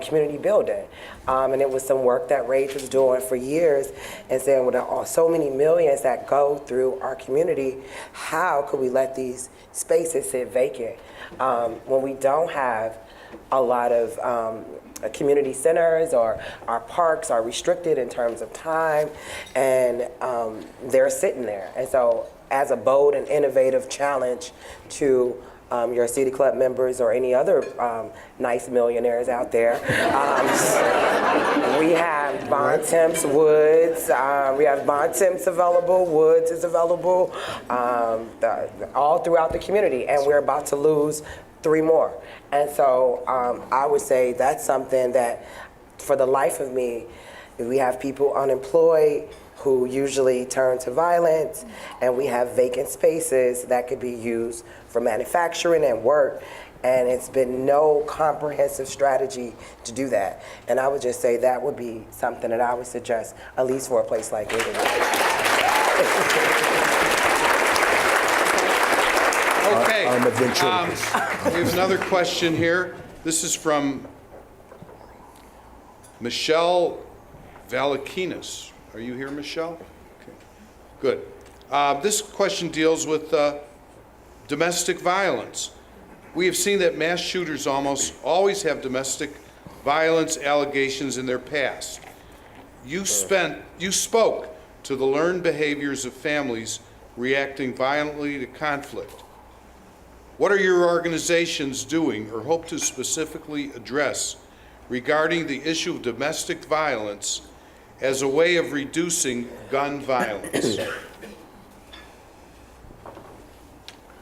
S4: community building. And it was some work that Rage was doing for years and saying, with so many millions that go through our community, how could we let these spaces sit vacant? When we don't have a lot of community centers, or our parks are restricted in terms of time, and they're sitting there. And so as a bold and innovative challenge to your City Club members or any other nice millionaires out there, we have Bon Temps Woods, we have Bon Temps available, Woods is available, all throughout the community, and we're about to lose 3 more. And so I would say that's something that, for the life of me, we have people unemployed who usually turn to violence, and we have vacant spaces that could be used for manufacturing and work, and it's been no comprehensive strategy to do that. And I would just say that would be something that I would suggest, at least for a place like Inglewood.
S1: Okay.
S3: I'm a ventriloquist.
S1: We have another question here. This is from Michelle Valakinas. Are you here, Michelle? Okay. Good. This question deals with domestic violence. We have seen that mass shooters almost always have domestic violence allegations in their past. You spoke to the learned behaviors of families reacting violently to conflict. What are your organizations doing or hope to specifically address regarding the issue of domestic violence as a way of reducing gun violence?
S2: You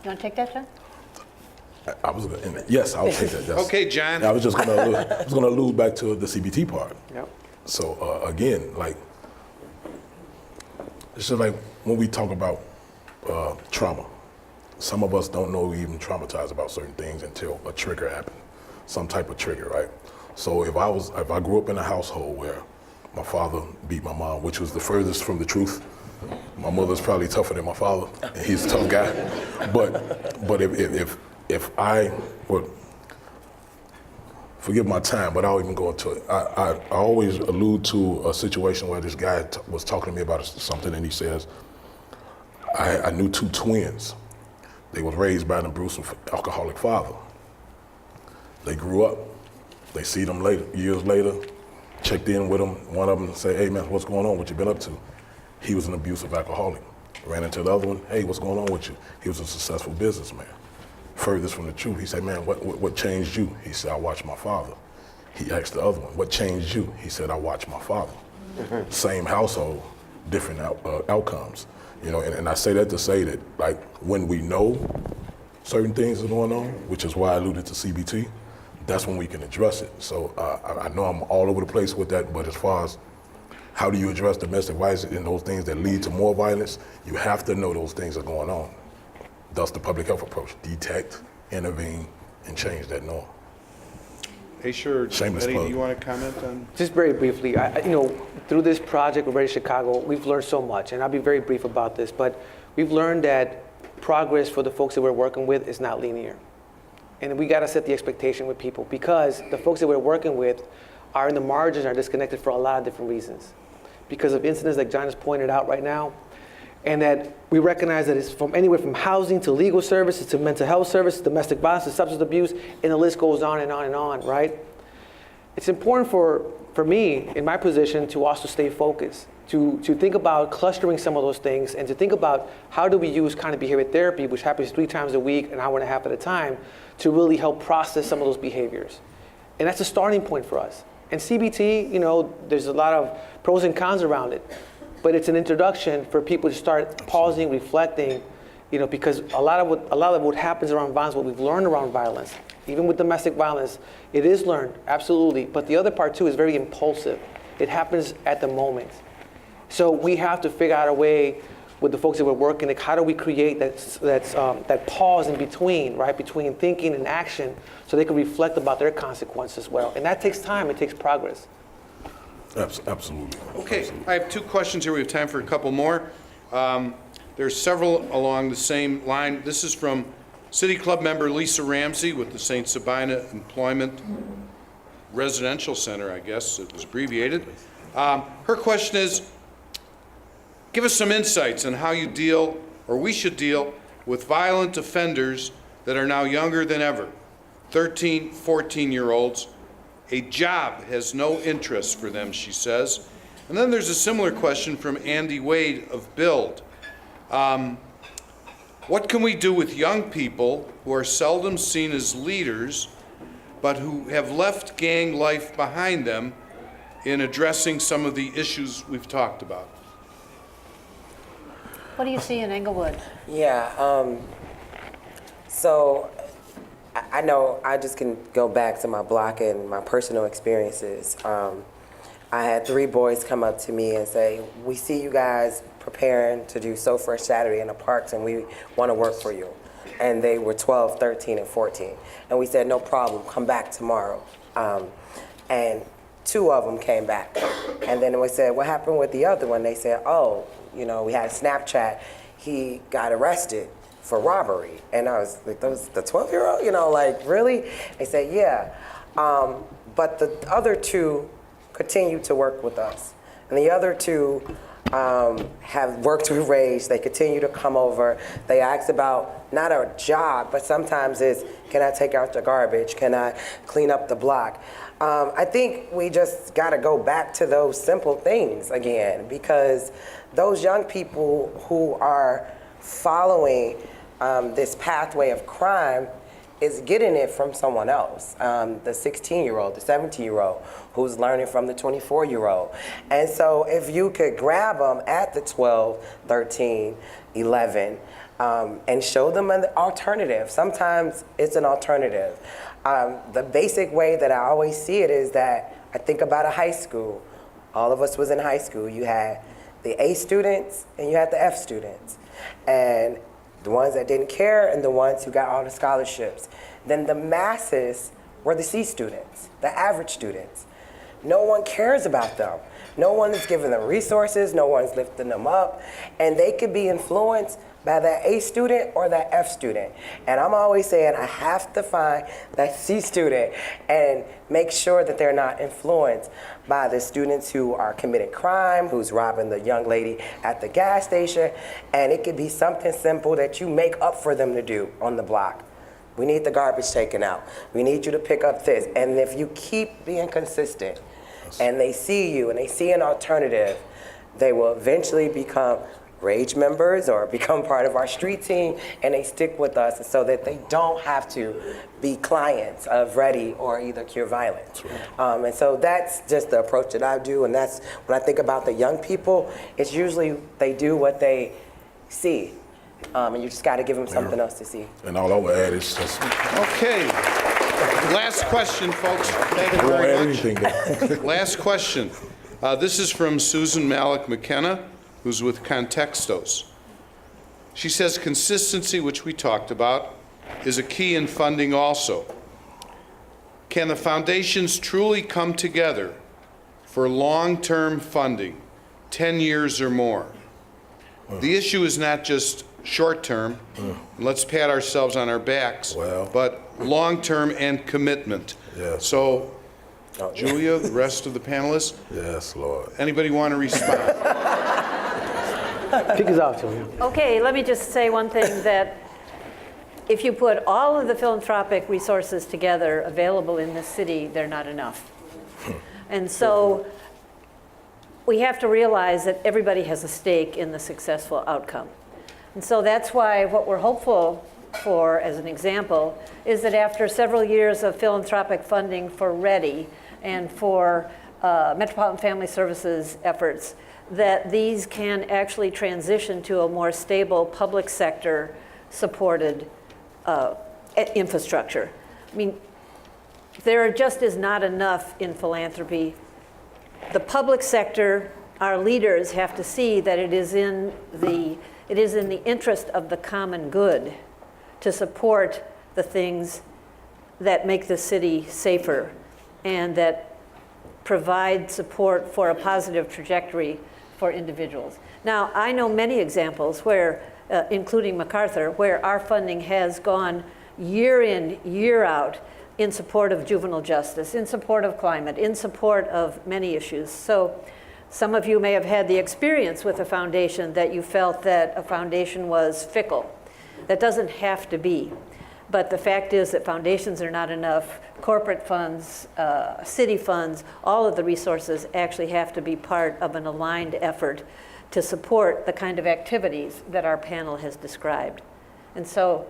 S2: want to take that, John?
S3: I was gonna, yes, I'll take that. Yes.
S1: Okay, John.
S3: I was just gonna allude back to the CBT part.
S5: Yep.
S3: So again, like, it's just like when we talk about trauma. Some of us don't know we even traumatized about certain things until a trigger happened, some type of trigger, right? So if I grew up in a household where my father beat my mom, which was the furthest from the truth. My mother's probably tougher than my father, and he's a tough guy. But if I would forgive my time, but I'll even go into it. I always allude to a situation where this guy was talking to me about something, and he says, I knew 2 twins. They were raised by an abusive alcoholic father. They grew up. They see them years later, checked in with them. One of them said, hey man, what's going on? What you been up to? He was an abusive alcoholic. Ran into the other one, hey, what's going on with you? He was a successful businessman. Furthest from the truth, he said, man, what changed you? He said, I watched my father. He asked the other one, what changed you? He said, I watched my father. Mm-hmm. Same household, different outcomes. You know, and I say that to say that, like, when we know certain things are going on, which is why I alluded to CBT, that's when we can address it. So I know I'm all over the place with that, but as far as how do you address domestic violence and those things that lead to more violence, you have to know those things are going on. Thus the public health approach, detect, intervene, and change that norm.
S1: Hey, sure.
S3: Shameless
S1: Eddie,
S3: plug.
S1: do you want to comment on?
S5: Just very briefly, through this project with Ready Chicago, we've learned so much, and I'll be very brief about this, but we've learned that progress for the folks that we're working with is not linear. And we got to set the expectation with people, because the folks that we're working with are in the margins, are disconnected for a lot of different reasons. Because of incidents like John has pointed out right now, and that we recognize that it's from anywhere from housing to legal services to mental health services, domestic violence to substance abuse, and the list goes on and on and on, right? It's important for me, in my position, to also stay focused, to think about clustering some of those things, and to think about how do we use cognitive behavior therapy, which happens 3 times a week, an hour and a half at a time, to really help process some of those behaviors. And that's a starting point for us. And CBT, there's a lot of pros and cons around it, but it's an introduction for people to start pausing, reflecting, because a lot of what happens around violence, what we've learned around violence, even with domestic violence, it is learned, absolutely. But the other part too is very impulsive. It happens at the moment. So we have to figure out a way with the folks that we're working, like how do we create that pause in between, right, between thinking and action, so they can reflect about their consequences as well. And that takes time, it takes progress.
S3: Absolutely.
S1: Okay,
S3: Absolutely.
S1: I have two questions here. We have time for a couple more. There's several along the same line. This is from City Club member Lisa Ramsey with the St. Sabina Employment Residential Center, I guess it was abbreviated. Her question is, give us some insights on how you deal, or we should deal, with violent offenders that are now younger than ever, 13, 14-year-olds. A job has no interest for them, she says. And then there's a similar question from Andy Wade of Build. What can we do with young people who are seldom seen as leaders, but who have left gang life behind them in addressing some of the issues we've talked about?
S2: What do you see in Englewood?
S4: Yeah, so I know I just can go back to my block and my personal experiences. I had 3 boys come up to me and say, we see you guys preparing to do So Fresh Saturday in the parks and we want to work for you. And they were 12, 13, and 14. And we said, no problem, come back tomorrow. And 2 of them came back. And then we said, what happened with the other one? They said, oh, you know, we had a Snapchat, he got arrested for robbery. And I was like, those the 12-year-old, you know, like, really? They said, yeah. But the other 2 continue to work with us. And the other 2 have worked with Rage. They continue to come over. They ask about not a job, but sometimes it's, can I take out the garbage? Can I clean up the block? I think we just got to go back to those simple things again, because those young people who are following this pathway of crime is getting it from someone else, the 16-year-old, the 17-year-old, who's learning from the 24-year-old. And so if you could grab them at the 12, 13, 11, and show them an alternative. Sometimes it's an alternative. The basic way that I always see it is that I think about a high school. All of us was in high school. You had the A students and you had the F students. And the ones that didn't care and the ones who got all the scholarships. Then the masses were the C students, the average students. No one cares about them. No one is giving them resources, no one's lifting them up, and they could be influenced by that A student or that F student. And I'm always saying I have to find that C student and make sure that they're not influenced by the students who are committing crime, who's robbing the young lady at the gas station. And it could be something simple that you make up for them to do on the block. We need the garbage taken out. We need you to pick up this. And if you keep being consistent and they see you and they see an alternative, they will eventually become Rage members or become part of our street team, and they stick with us so that they don't have to be clients of Ready or either Cure Violence. And so that's just the approach that I do, and that's when I think about the young people, it's usually they do what they see, and you just got to give them something else to see.
S3: And all I would add is just
S1: Okay. Last question, folks. Thank you
S3: don't add
S1: very much.
S3: anything.
S1: Last question. This is from Susan Malik McKenna, who's with Contextos. She says consistency, which we talked about, is a key in funding also. Can the foundations truly come together for long-term funding, 10 years or more? The issue is not just short-term, let's pat ourselves on our backs,
S3: Well.
S1: but long-term and commitment.
S3: Yes.
S1: So, Julia, the rest of the panelists,
S3: Yes, Lord.
S1: anybody want to respond?
S5: Kick us off, Julia.
S2: Okay, let me just say one thing, that if you put all of the philanthropic resources together available in this city, they're not enough. And so we have to realize that everybody has a stake in the successful outcome. And so that's why what we're hopeful for, as an example, is that after several years of philanthropic funding for Ready and for Metropolitan Family Services efforts, that these can actually transition to a more stable public sector supported infrastructure. I mean, there just is not enough in philanthropy. The public sector our leaders have to see that it is in the interest of the common good to support the things that make the city safer and that provide support for a positive trajectory for individuals. Now, I know many examples where, including MacArthur, where our funding has gone year in, year out in support of juvenile justice, in support of climate, in support of many issues. So some of you may have had the experience with a foundation that you felt that a foundation was fickle. That doesn't have to be. But the fact is that foundations are not enough. Corporate funds, city funds, all of the resources actually have to be part of an aligned effort to support the kind of activities that our panel has described. And so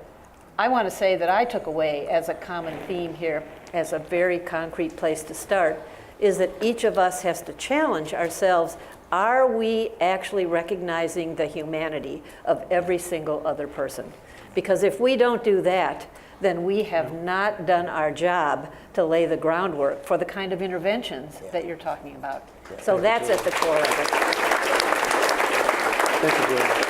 S2: I want to say that I took away as a common theme here, as a very concrete place to start, is that each of us has to challenge ourselves. Are we actually recognizing the humanity of every single other person? Because if we don't do that, then we have not done our job to lay the groundwork for the kind of interventions that you're talking about. So that's at the core of it.
S5: Thank you, Debra.